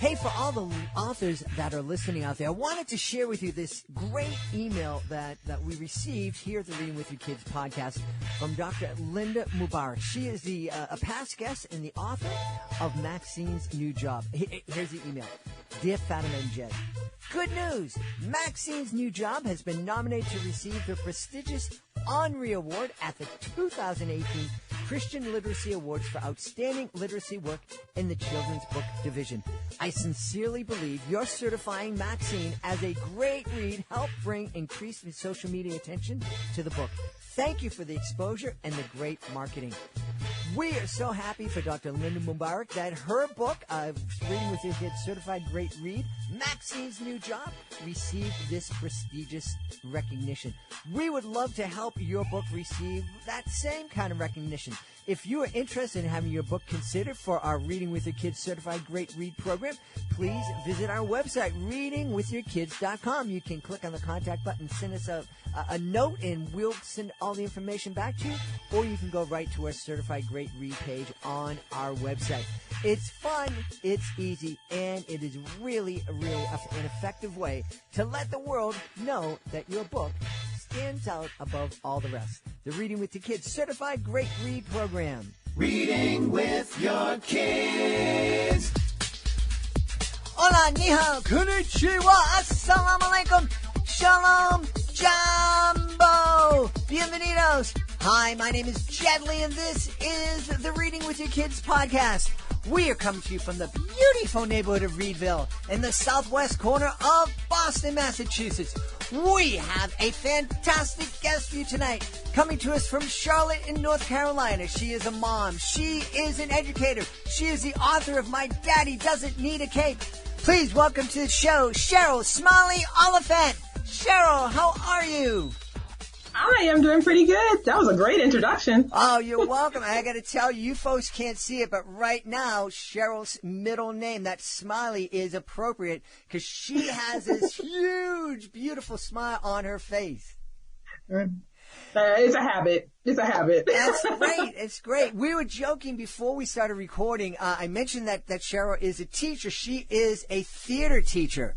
Hey, for all the authors that are listening out there, I wanted to share with you this great email that we received here at the Reading with Your Kids podcast from Dr. Linda Mubarak. She is a past guest and the author of Maxine's New Job. Here's the email. Dear Fatima and Jed, good news! Maxine's New Job has been nominated to receive the prestigious Henri Award at the 2018 Christian Literacy Awards for Outstanding Literacy Work in the Children's Book Division. I sincerely believe your certifying Maxine as a great read helped bring increased social media attention to the book. Thank you for the exposure and the great marketing. We are so happy for Dr. Linda Mubarak that her book, Reading with Your Kids Certified Great Read, Maxine's New Job, received this prestigious recognition. We would love to help your book receive that same kind of recognition. If you are interested in having your book considered for our Reading with Your Kids Certified Great Read program, please visit our website, readingwithyourkids.com. You can click on the contact button, send us a note, and we'll send all the information back to you, or you can go right to our Certified Great Read page on our website. It's fun, it's easy, and it is really an effective way to let the world know that your book stands out above all the rest. The Reading with Your Kids Certified Great Read program. Reading with Your Kids. Hola, ni hao, konnichiwa, assalamu alaikum, shalom, jambo, bienvenidos. Hi, my name is Jedley, and this is the Reading with Your Kids podcast. We are coming to you from the beautiful neighborhood of Reedville in the southwest corner of Boston, Massachusetts. We have a fantastic guest for you tonight, coming to us from Charlotte in North Carolina. She is a mom. She is an educator. She is the author of My Daddy Doesn't Need a Cape. Please welcome to the show, Sheryl Smiley Oliphant. Cheryl, how are you? I am doing pretty good. That was a great introduction. Oh, you're welcome. I got to tell you, you folks can't see it, but right now, Cheryl's middle name, that Smiley, is appropriate because she has this huge, beautiful smile on her face. It's a habit. It's a habit. That's great. It's great. We were joking before we started recording. I mentioned that Cheryl is a teacher. She is a theater teacher,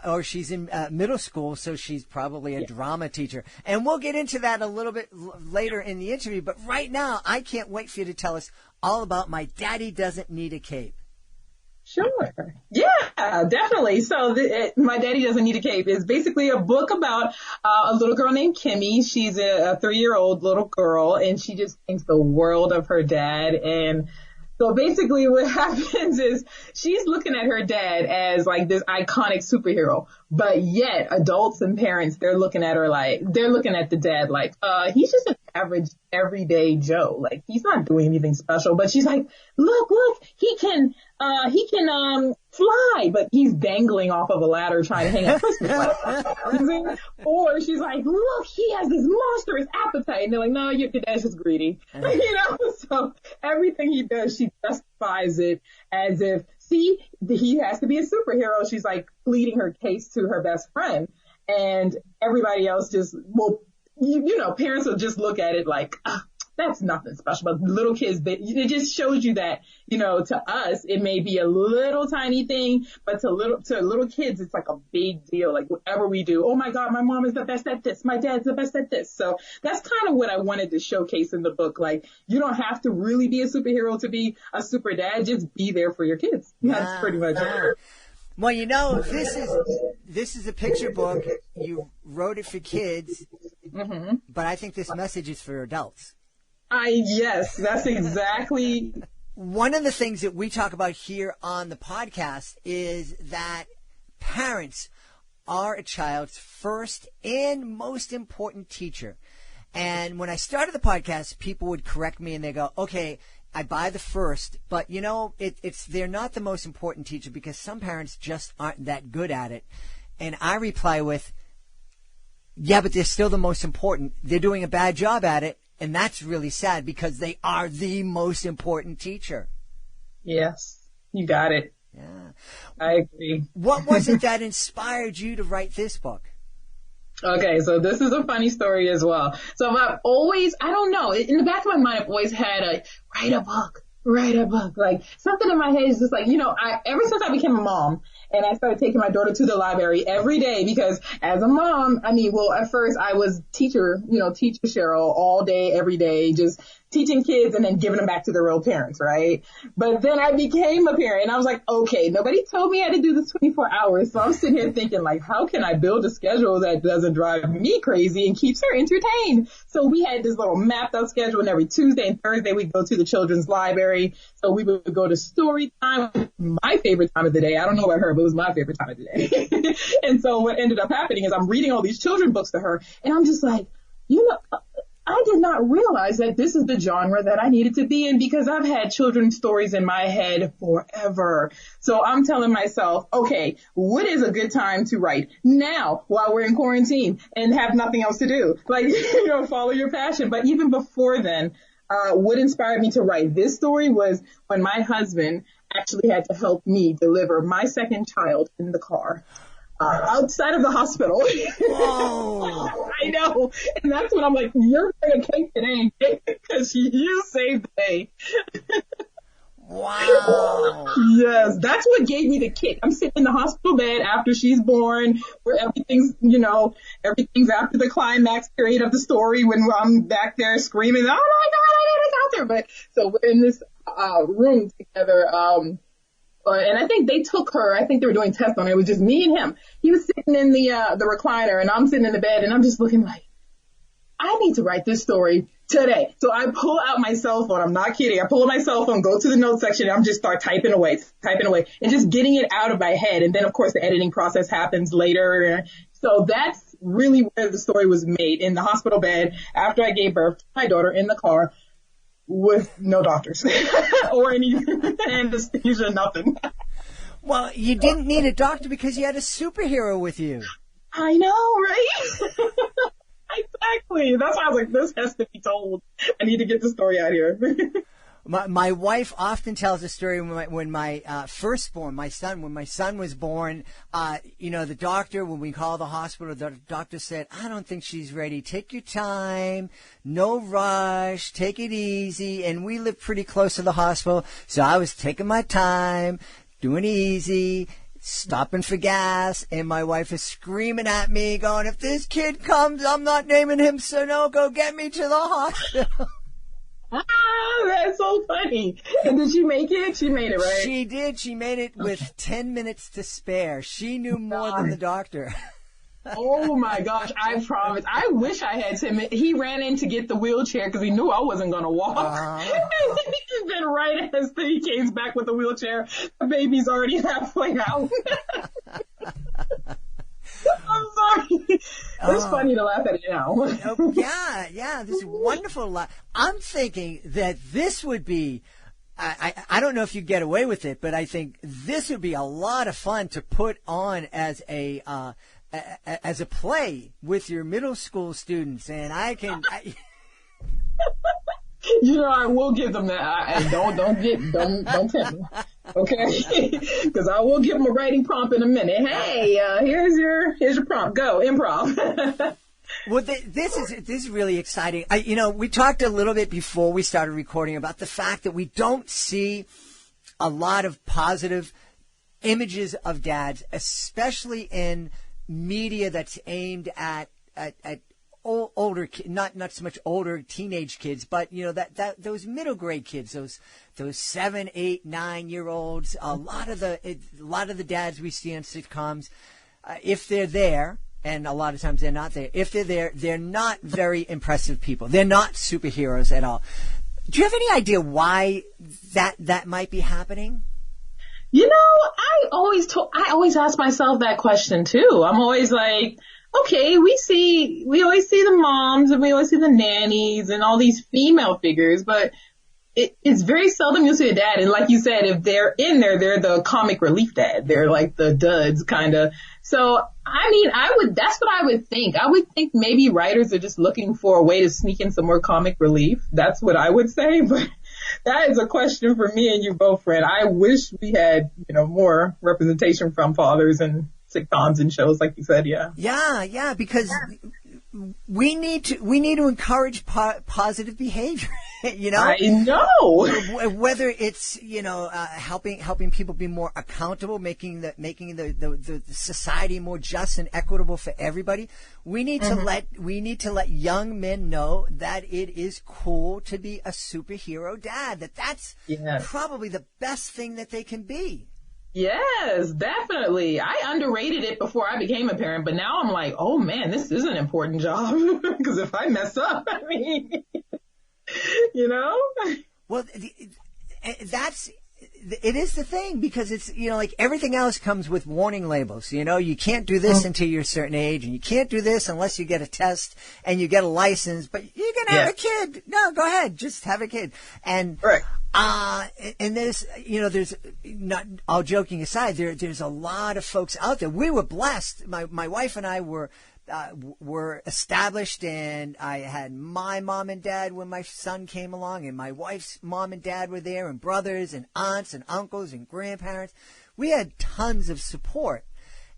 or she's in middle school, so she's probably a drama teacher. And we'll get into that a little bit later in the interview. But right now, I can't wait for you to tell us all about My Daddy Doesn't Need a Cape. Sure. Yeah, definitely. So My Daddy Doesn't Need a Cape is basically a book about a little girl named Kimmy. She's a 3-year-old little girl, and she just thinks the world of her dad. And so basically what happens is she's looking at her dad as like this iconic superhero, but yet adults and parents, they're looking at the dad like, he's just an average everyday Joe. Like, he's not doing anything special, but she's like, look, he can fly, but he's dangling off of a ladder trying to hang a Christmas light. Or she's like, look, he has this monstrous appetite. And they're like, no, your dad's just greedy. So everything he does, she justifies it as if, see, he has to be a superhero. She's like pleading her case to her best friend. And everybody else just, parents will just look at it like, that's nothing special. But little kids, it just shows you that, to us, it may be a little tiny thing, but to little kids, it's like a big deal. Like, whatever we do, oh my God, my mom is the best at this. My dad's the best at this. So that's kind of what I wanted to showcase in the book. Like, you don't have to really be a superhero to be a super dad. Just be there for your kids. That's pretty much it. Well, this is a picture book. You wrote it for kids, but I think this message is for adults. Yes, that's exactly. One of the things that we talk about here on the podcast is that parents are a child's first and most important teacher. And when I started the podcast, people would correct me and they go, okay, I buy the first, but they're not the most important teacher because some parents just aren't that good at it. And I reply with, yeah, but they're still the most important. They're doing a bad job at it. And that's really sad because they are the most important teacher. Yes, you got it. Yeah. I agree. What was it that inspired you to write this book? Okay, so this is a funny story as well. So I don't know, in the back of my mind, I've always had write a book. write a book. Like something in my head is just like, ever since I became a mom and I started taking my daughter to the library every day, because as a mom, at first I was teacher Cheryl all day, every day, just teaching kids and then giving them back to their real parents, right? But then I became a parent and I was like, okay, nobody told me I had to do this 24 hours. So I'm sitting here thinking like, how can I build a schedule that doesn't drive me crazy and keeps her entertained? So we had this little mapped out schedule, and every Tuesday and Thursday we'd go to the children's library. So we would go to story time, my favorite time of the day. I don't know about her, but it was my favorite time of the day. And so what ended up happening is I'm reading all these children's books to her and I'm just like, I did not realize that this is the genre that I needed to be in, because I've had children's stories in my head forever. So I'm telling myself, okay, what is a good time to write now while we're in quarantine and have nothing else to do? Like, follow your passion. But even before then, what inspired me to write this story was when my husband actually had to help me deliver my second child in the car. Outside of the hospital. Whoa. I know. And that's when I'm like, you're going to cake today because you saved the day. Wow. Yes, that's what gave me the kick. I'm sitting in the hospital bed after she's born, where everything's after the climax period of the story, when I'm back there screaming, oh my God, I need a doctor. But so we're in this room together, and I think they took her. I think they were doing tests on her. It was just me and him. He was sitting in the recliner, and I'm sitting in the bed, and I'm just looking like, I need to write this story today. So I pull out my cell phone. I'm not kidding. I pull out my cell phone, go to the notes section, and I'm just start typing away, and just getting it out of my head. And then, of course, the editing process happens later. So that's really where the story was made, in the hospital bed after I gave birth to my daughter in the car, with no doctors or any anesthesia, nothing. Well, you didn't need a doctor because you had a superhero with you. I know, right? Exactly. That's why I was like, this has to be told. I need to get the story out here. My wife often tells a story when my firstborn, my son was born, the doctor, when we called the hospital, the doctor said, I don't think she's ready. Take your time. No rush. Take it easy. And we live pretty close to the hospital. So I was taking my time, doing it easy, stopping for gas. And my wife is screaming at me, going, if this kid comes, I'm not naming him Sunoco. Get me to the hospital. That's so funny. And did she make it? She made it, right? She did. She made it with 10 minutes to spare. She knew more than the doctor. Oh my gosh, I promise. I wish I had 10 minutes. He ran in to get the wheelchair because he knew I wasn't going to walk. And then right as he came back with the wheelchair, the baby's already halfway out. I'm sorry. It's funny to laugh at it now. Yeah, this is wonderful. I'm thinking that this would be, I don't know if you get away with it, but I think this would be a lot of fun to put on as a play with your middle school students. And I will give them that. Don't tempt me. Okay? Because I will give them a writing prompt in a minute. Hey, here's your prompt. Go, improv. Well, this is really exciting. We talked a little bit before we started recording about the fact that we don't see a lot of positive images of dads, especially in media that's aimed at older, not so much older teenage kids, but that those middle grade kids, those 7, 8, 9-year-olds. A lot of the dads we see on sitcoms, if they're there, and a lot of times they're not there. If they're there, they're not very impressive people. They're not superheroes at all. Do you have any idea why that might be happening? I always ask myself that question too. I'm always like, okay, we always see the moms and we always see the nannies and all these female figures, but it's very seldom you'll see a dad. And like you said, if they're in there, they're the comic relief dad. They're like the duds kind of. So, that's what I would think. I would think maybe writers are just looking for a way to sneak in some more comic relief. That's what I would say. But that is a question for me and you both, Fred. I wish we had, more representation from fathers and sitcoms and shows, like you said. Yeah. Yeah, because we need to encourage positive behavior. You know, I know. Whether it's helping people be more accountable, making the society more just and equitable for everybody. We need to let young men know that it is cool to be a superhero dad. That's probably the best thing that they can be. Yes, definitely. I underrated it before I became a parent, but now I'm like, oh man, this is an important job. Because if I mess up, I mean, you know? Well, it is the thing, because it's, like everything else comes with warning labels. You can't do this until you're a certain age, and you can't do this unless you get a test and you get a license, but you're going to have a kid. No, go ahead. Just have a kid. And, right. And there's not all joking aside, there's a lot of folks out there. We were blessed. My wife and I were established, and I had my mom and dad when my son came along, and my wife's mom and dad were there, and brothers and aunts and uncles and grandparents. We had tons of support.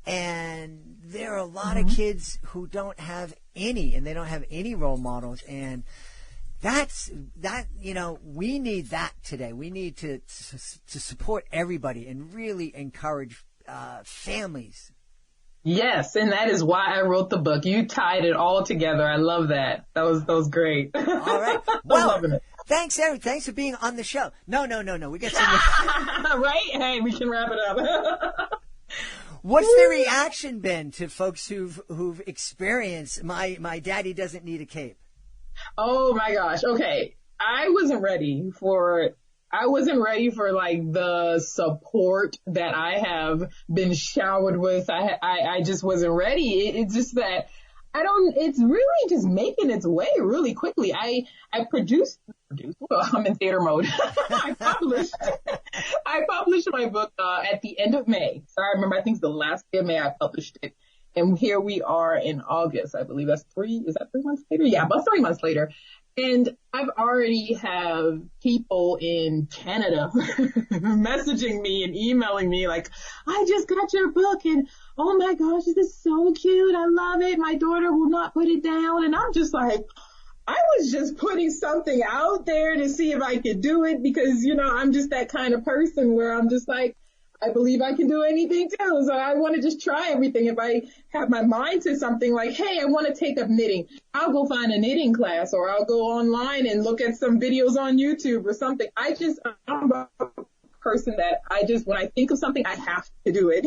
And there are a lot of kids who don't have any, and they don't have any role models. And we need that today. We need to support everybody and really encourage families. Yes, and that is why I wrote the book. You tied it all together. I love that. That was great. All right. Well, I'm loving it. Thanks, Eric. Thanks for being on the show. No. We got some. Right? Hey, we can wrap it up. What's the reaction been to folks who've experienced my daddy doesn't need a cape? Oh my gosh. Okay. I wasn't ready for like the support that I have been showered with. I just wasn't ready. It's just that it's really just making its way really quickly. I produced, well, I'm in theater mode. I published my book, at the end of May. So I remember, I think it's the last day of May I published it. And here we are in August. I believe is that 3 months later? Yeah, about 3 months later. And I've already have people in Canada messaging me and emailing me like, I just got your book, and oh my gosh, this is so cute. I love it. My daughter will not put it down. And I'm just like, I was just putting something out there to see if I could do it, because, I'm just that kind of person where I'm just like, I believe I can do anything too. So I want to just try everything. If I have my mind to something like, hey, I want to take up knitting, I'll go find a knitting class, or I'll go online and look at some videos on YouTube or something. I'm a person that when I think of something, I have to do it,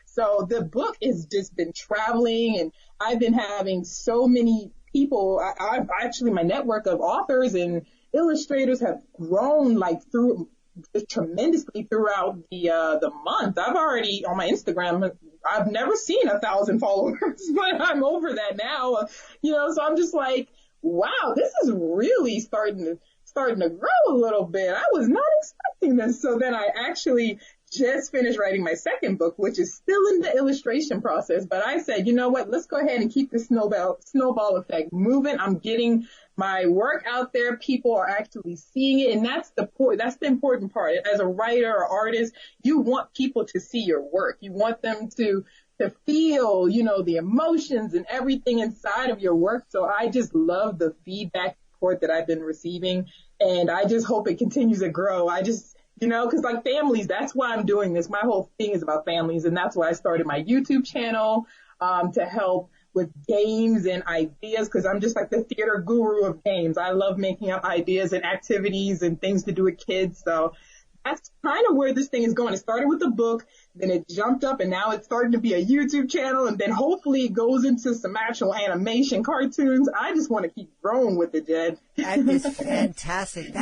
So the book has just been traveling, and I've been having so many people. I've actually, my network of authors and illustrators have grown tremendously throughout the month. I've already, on my Instagram, I've never seen 1,000 followers, but I'm over that now, so I'm just like, wow, this is really starting to grow a little bit. I was not expecting this. So then I actually just finished writing my second book, which is still in the illustration process. But I said, you know what, let's go ahead and keep the snowball effect moving. I'm getting my work out there. People are actually seeing it. And that's the important part. As a writer or artist, you want people to see your work. You want them to feel, the emotions and everything inside of your work. So I just love the feedback support that I've been receiving. And I just hope it continues to grow. I just, because like families, that's why I'm doing this. My whole thing is about families. And that's why I started my YouTube channel, to help with games and ideas, because I'm just like the theater guru of games. I love making up ideas and activities and things to do with kids. So that's kind of where this thing is going. It started with a book, then it jumped up, and now it's starting to be a YouTube channel, and then hopefully it goes into some actual animation cartoons. I just want to keep growing with it, Jed. That is fantastic.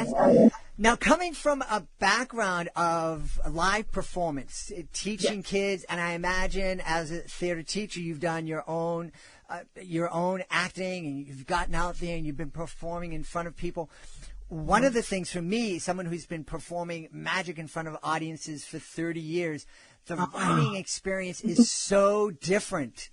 Now, coming from a background of live performance, teaching kids, and I imagine as a theater teacher, you've done your own acting, and you've gotten out there and you've been performing in front of people. One of the things for me, someone who's been performing magic in front of audiences for 30 years, the writing experience is so different.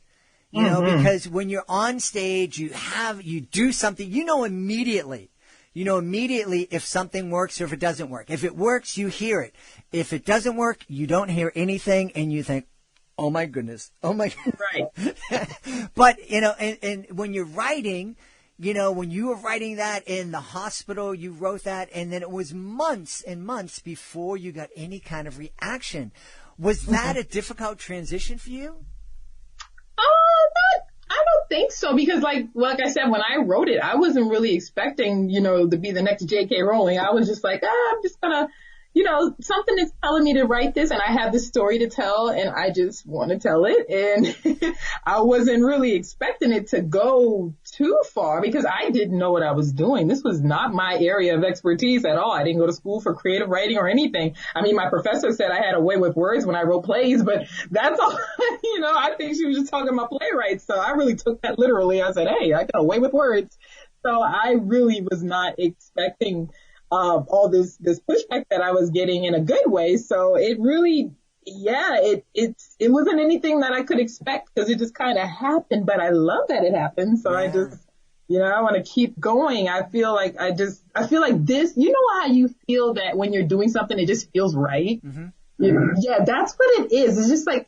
Because when you're on stage, you do something, immediately if something works or if it doesn't work. If it works, you hear it. If it doesn't work, you don't hear anything, and you think, Oh my goodness. Oh my. Right. But, you know, and when you're writing, you know, when you were writing that in the hospital, you wrote that, and then it was months and months before you got any kind of reaction. Was that a difficult transition for you? I don't think so, because like I said, when I wrote it, I wasn't really expecting, you know, to be the next JK Rowling. I was just like, I'm just gonna, you know, something is telling me to write this, and I have this story to tell, and I just want to tell it. And I wasn't really expecting it to go too far, because I didn't know what I was doing. This was not my area of expertise at all. I didn't go to school for creative writing or anything. I mean, my professor said I had a way with words when I wrote plays, but that's all. You know, I think she was just talking about playwrights. So I really took that literally. I said, hey, I got a way with words. So I really was not expecting all this pushback that I was getting in a good way. So it really, it wasn't anything that I could expect, because it just kind of happened, but I love that it happened. So I just, you know, I want to keep going. I feel like this, you know how you feel that when you're doing something, it just feels right? Mm-hmm. Yeah, that's what it is. It's just like,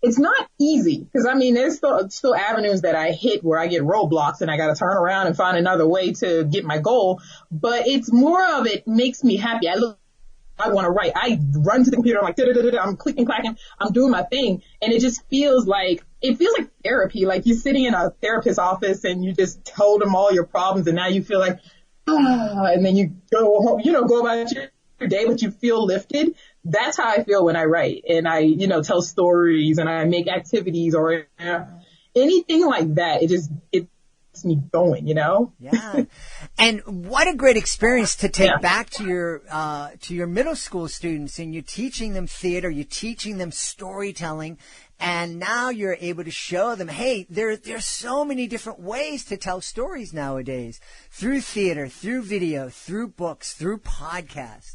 it's not easy, because I mean, there's still avenues that I hit where I get roadblocks and I got to turn around and find another way to get my goal. But it's more of, it makes me happy. I want to write. I run to the computer. I'm like, I'm clicking, clacking. I'm doing my thing. And it just feels like therapy. Like you're sitting in a therapist's office and you just told them all your problems. And now you feel like, and then you go home, you know, go about your day, but you feel lifted. That's how I feel when I write, and I, you know, tell stories and I make activities or anything like that. It gets me going, you know? Yeah. And what a great experience to take back to your middle school students, and you're teaching them theater, you're teaching them storytelling, and now you're able to show them, hey, there's so many different ways to tell stories nowadays, through theater, through video, through books, through podcasts.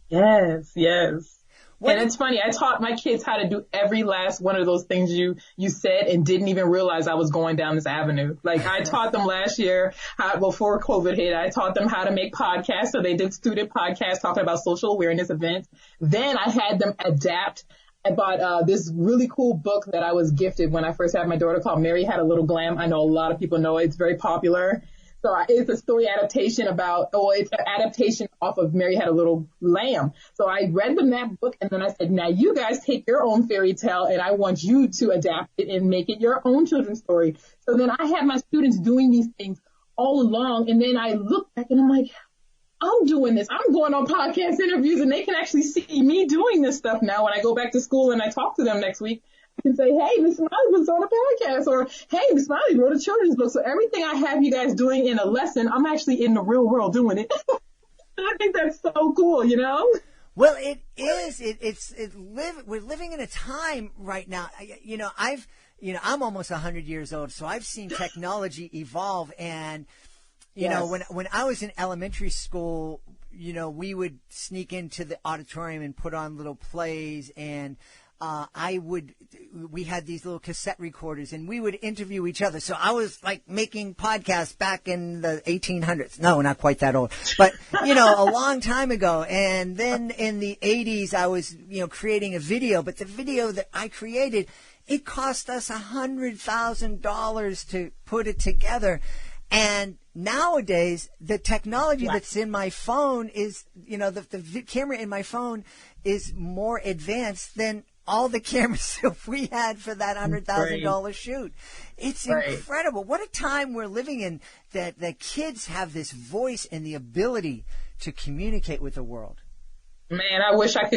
Yes. And it's funny, I taught my kids how to do every last one of those things you said, and didn't even realize I was going down this avenue. Like I taught them last year before COVID hit, I taught them how to make podcasts. So they did student podcasts talking about social awareness events. Then I had them adapt. I bought this really cool book that I was gifted when I first had my daughter, called Mary Had a Little Glam. I know a lot of people know it. It's very popular. So it's a story adaptation it's an adaptation off of Mary Had a Little Lamb. So I read them that book, and then I said, now you guys take your own fairy tale, and I want you to adapt it and make it your own children's story. So then I had my students doing these things all along, and then I look back and I'm like, I'm doing this. I'm going on podcast interviews, and they can actually see me doing this stuff now when I go back to school and I talk to them next week. I can say, hey, Miss Smiley was on a podcast, or hey, Miss Smiley wrote a children's book. So everything I have you guys doing in a lesson, I'm actually in the real world doing it. I think that's so cool, you know? Well, it is. We're living in a time right now. I'm almost 100 years old, so I've seen technology evolve. And you know, when I was in elementary school, you know, we would sneak into the auditorium and put on little plays, and we had these little cassette recorders, and we would interview each other. So I was like making podcasts back in the 1800s. No, not quite that old, but you know, a long time ago. And then in the 80s, I was, you know, creating a video, but the video that I created, it cost us $100,000 to put it together. And nowadays, the technology that's in my phone is, you know, the camera in my phone is more advanced than all the cameras that we had for that $100,000 shoot. It's incredible. What a time we're living in, that the kids have this voice and the ability to communicate with the world. Man, I wish I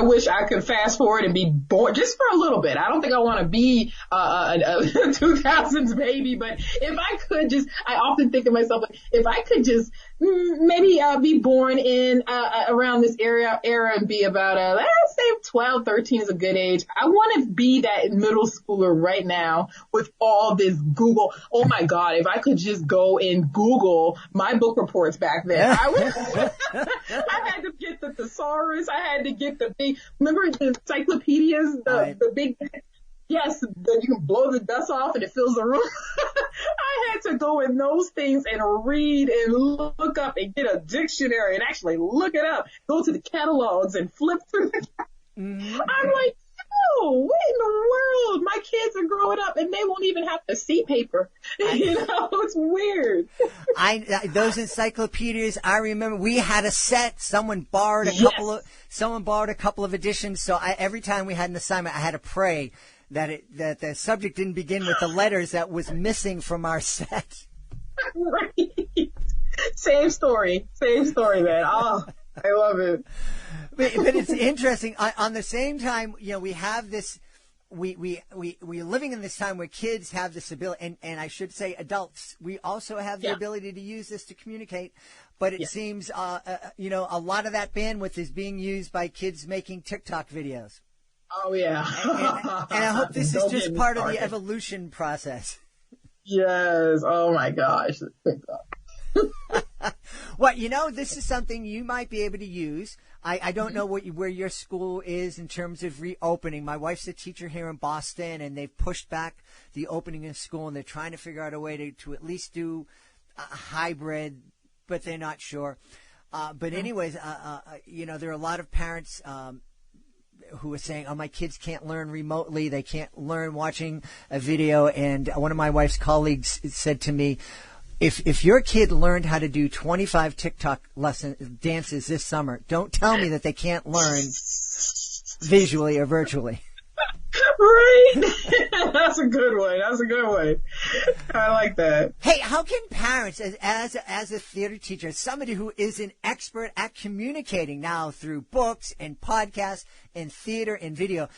wish I could fast forward and be born just for a little bit. I don't think I want to be a 2000s baby, but if I could I often think of myself, like, if I could just maybe be born in around this era and be about, let's say 12, 13 is a good age. I want to be that middle schooler right now with all this Google. Oh my God, if I could just go and Google my book reports back then. I had to get the thesaurus. I had to get the big, remember the encyclopedias, the big, yes, you can blow the dust off and it fills the room. I had to go in those things and read and look up and get a dictionary and actually look it up, go to the catalogs and flip through the I'm like, what in the world? My kids are growing up and they won't even have to see paper. It's weird. Those encyclopedias, I remember we had a set. Someone borrowed a couple of editions. So every time we had an assignment, I had to pray that the subject didn't begin with the letters that was missing from our set. Right. Same story, man. Oh, I love it. But it's interesting. On the same time, we have this. We're living in this time where kids have this ability, and I should say adults. We also have the ability to use this to communicate. But it seems, a lot of that bandwidth is being used by kids making TikTok videos. Oh yeah. And I hope this is just part of the evolution process. Yes. Oh my gosh. Well, this is something you might be able to use. I don't know where your school is in terms of reopening. My wife's a teacher here in Boston, and they've pushed back the opening of school, and they're trying to figure out a way to at least do a hybrid, but they're not sure. But anyways, there are a lot of parents who are saying, my kids can't learn remotely. They can't learn watching a video. And one of my wife's colleagues said to me, if your kid learned how to do 25 TikTok dances this summer, don't tell me that they can't learn visually or virtually. Right? That's a good one. I like that. Hey, how can parents, as a theater teacher, as somebody who is an expert at communicating now through books and podcasts and theater and video,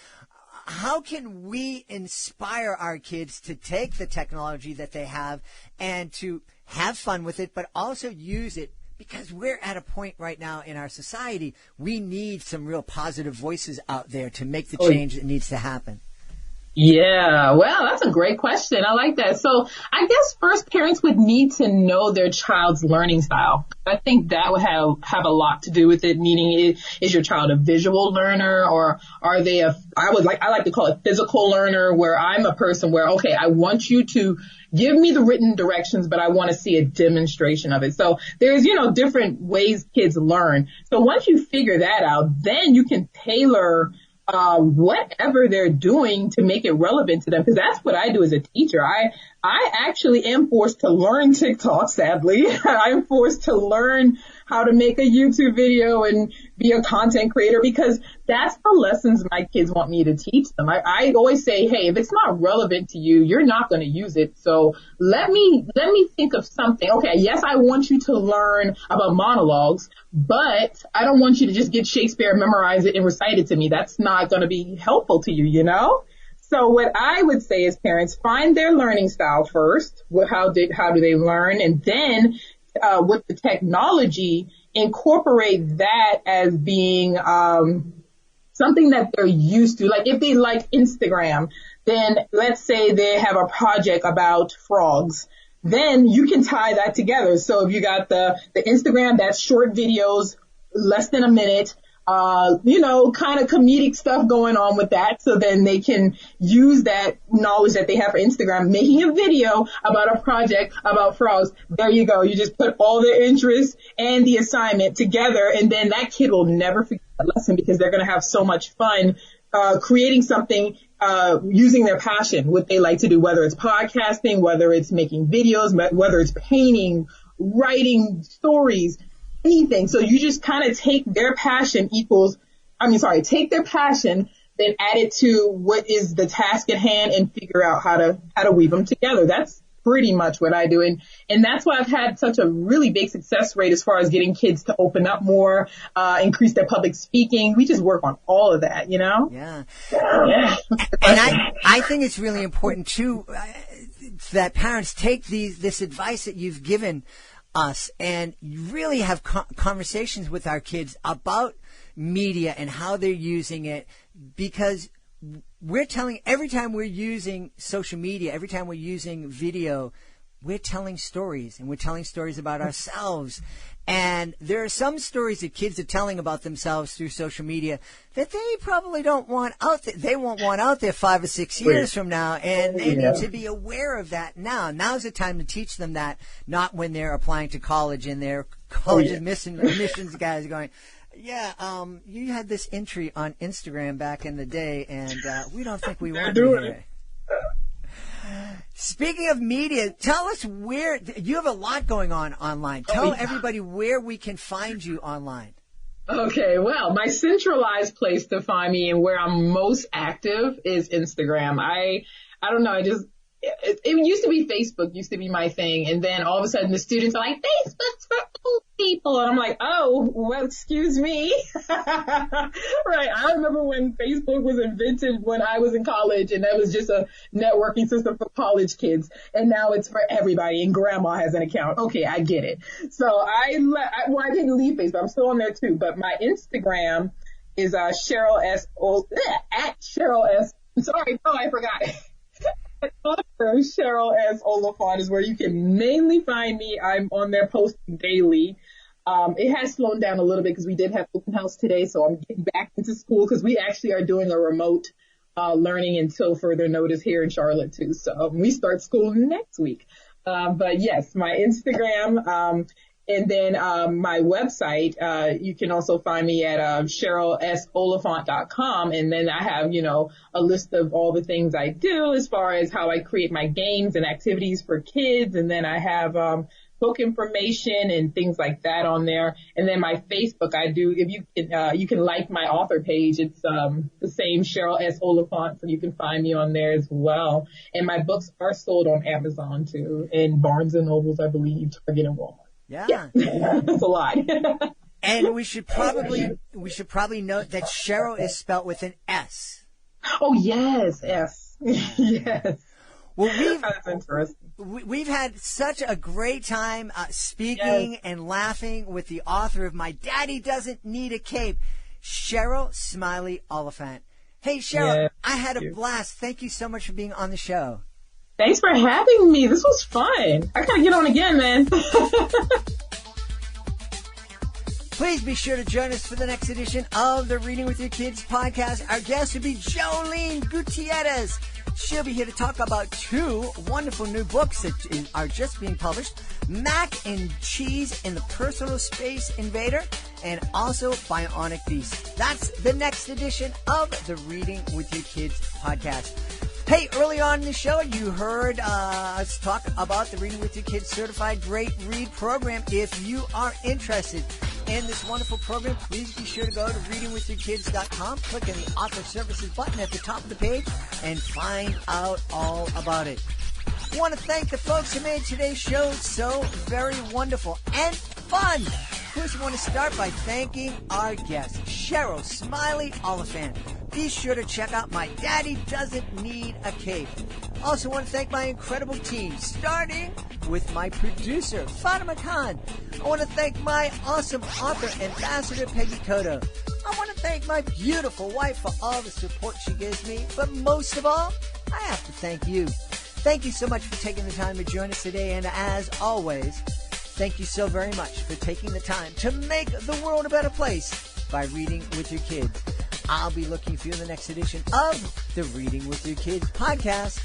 how can we inspire our kids to take the technology that they have and to have fun with it, but also use it? Because we're at a point right now in our society, we need some real positive voices out there to make the change that needs to happen. Yeah, well, that's a great question. I like that. So I guess first parents would need to know their child's learning style. I think that would have a lot to do with it, meaning is your child a visual learner, or are they I like to call it physical learner, where I'm a person where, okay, I want you to give me the written directions, but I want to see a demonstration of it. So there's, different ways kids learn. So once you figure that out, then you can tailor whatever they're doing to make it relevant to them. Because that's what I do as a teacher. I actually am forced to learn TikTok, sadly. I'm forced to learn how to make a YouTube video and be a content creator, because that's the lessons my kids want me to teach them. I always say, hey, if it's not relevant to you, you're not going to use it. So let me think of something. Okay, yes, I want you to learn about monologues, but I don't want you to just get Shakespeare, memorize it, and recite it to me. That's not going to be helpful to you, So what I would say is parents find their learning style first. How do they learn? And then with the technology, incorporate that as being something that they're used to. Like if they like Instagram, then let's say they have a project about frogs. Then you can tie that together. So if you got the Instagram, that's short videos, less than a minute, kind of comedic stuff going on with that. So then they can use that knowledge that they have for Instagram, making a video about a project about frogs. There you go. You just put all the interest and the assignment together, and then that kid will never forget that lesson, because they're going to have so much fun creating something, using their passion, what they like to do, whether it's podcasting, whether it's making videos, whether it's painting, writing stories, anything. So you just kind of take their passion take their passion, then add it to what is the task at hand and figure out how to weave them together. That's pretty much what I do. And that's why I've had such a really big success rate as far as getting kids to open up more, increase their public speaking. We just work on all of that, Yeah. And I think it's really important too, that parents take this advice that you've given us and really have conversations with our kids about media and how they're using it, because we're telling, every time we're using social media, every time we're using video, we're telling stories, and we're telling stories about ourselves. And there are some stories that kids are telling about themselves through social media that they probably don't want out there. They won't want out there 5 or 6 years from now. And they need to be aware of that now. Now's the time to teach them that, not when they're applying to college and their college admissions guys going, Yeah, you had this entry on Instagram back in the day, and we don't think we want doing to hear it. Speaking of media, tell us where you have a lot going on online. Tell everybody where we can find you online. Okay, well, my centralized place to find me and where I'm most active is Instagram. I don't know, it used to be Facebook, used to be my thing, and then all of a sudden the students are like, Facebook's for old people, and I'm like, oh, well, excuse me. Right, I remember when Facebook was invented when I was in college, and that was just a networking system for college kids, and now it's for everybody, and grandma has an account. Okay, I get it. So I didn't leave Facebook, I'm still on there too, but my Instagram is Cheryl S. at Cheryl S. Sorry, no, I forgot. Sheryl S. Oliphant is where you can mainly find me. I'm on there posting daily. It has slowed down a little bit because we did have open house today, so I'm getting back into school because we actually are doing a remote learning until further notice here in Charlotte too. So we start school next week. But yes, my Instagram, and then my website, you can also find me at CherylSOliphant.com. And then I have, a list of all the things I do as far as how I create my games and activities for kids. And then I have book information and things like that on there. And then my Facebook, you can like my author page. It's the same Cheryl S. Oliphant, so you can find me on there as well. And my books are sold on Amazon too, and Barnes and Nobles, I believe, Target and Walmart. Yeah. That's a lot. And we should probably note that Cheryl is spelled with an S. Oh, yes, S. Yes. Well, that's interesting. We've had such a great time speaking and laughing with the author of My Daddy Doesn't Need a Cape, Sheryl Smiley Oliphant. Hey, Cheryl, I had a blast. Thank you so much for being on the show. Thanks for having me. This was fun. I gotta get on again, man. Please be sure to join us for the next edition of the Reading with Your Kids podcast. Our guest will be Jolene Gutierrez. She'll be here to talk about 2 wonderful new books that are just being published, Mac and Cheese and the Personal Space Invader, and also Bionic Beast. That's the next edition of the Reading with Your Kids podcast. Hey, early on in the show, you heard us talk about the Reading with Your Kids Certified Great Read program. If you are interested in this wonderful program, please be sure to go to readingwithyourkids.com, click on the Author Services button at the top of the page, and find out all about it. I want to thank the folks who made today's show so very wonderful and fun. Of course, we want to start by thanking our guest, Cheryl Smiley Oliphant. Be sure to check out My Daddy Doesn't Need a Cape. Also want to thank my incredible team, starting with my producer, Fatima Khan. I want to thank my awesome author, Ambassador Peggy Cotto. I want to thank my beautiful wife for all the support she gives me. But most of all, I have to thank you. Thank you so much for taking the time to join us today. And as always, thank you so very much for taking the time to make the world a better place by reading with your kids. I'll be looking for you in the next edition of the Reading with Your Kids podcast.